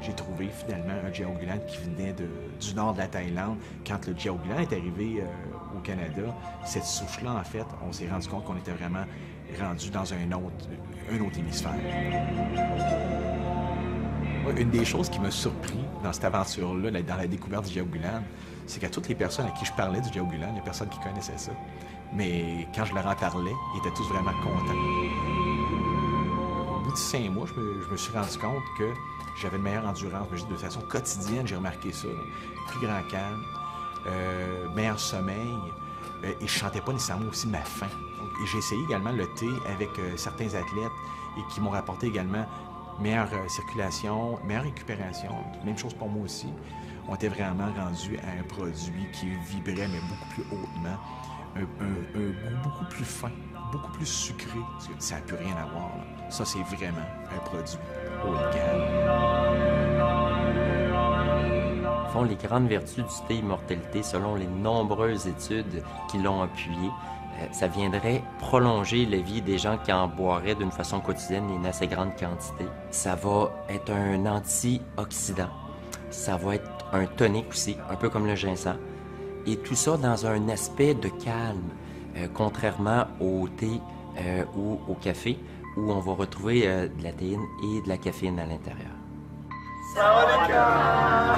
j'ai trouvé finalement un jiaogulan qui venait du nord de la Thaïlande. Quand le jiaogulan est arrivé au Canada, cette souche-là, en fait, on s'est rendu compte qu'on était vraiment rendu dans un autre hémisphère. Une des choses qui m'a surpris dans cette aventure-là, dans la découverte du jiaogulan, c'est qu'à toutes les personnes à qui je parlais du jiaogulan, il n'y a personne qui connaissait ça. Mais quand je leur en parlais, ils étaient tous vraiment contents. Au bout de 5 mois, je me suis rendu compte que j'avais une meilleure endurance. De façon quotidienne, j'ai remarqué ça. Plus grand calme, meilleur sommeil, et je ne sentais pas nécessairement aussi ma faim. Et j'ai essayé également le thé avec certains athlètes et qui m'ont rapporté également meilleure circulation, meilleure récupération. Même chose pour moi aussi. On était vraiment rendu à un produit qui vibrait, mais beaucoup plus hautement. Un goût beaucoup plus fin, beaucoup plus sucré. Ça n'a plus rien à voir. Là. Ça, c'est vraiment un produit haut de gamme. Font les grandes vertus du thé Immortalité selon les nombreuses études qui l'ont appuyé. Ça viendrait prolonger la vie des gens qui en boiraient d'une façon quotidienne et une assez grande quantité. Ça va être un antioxydant. Ça va être un tonique aussi, un peu comme le ginseng. Et tout ça dans un aspect de calme, contrairement au thé ou au café, où on va retrouver de la théine et de la caféine à l'intérieur. Sawadee-ka!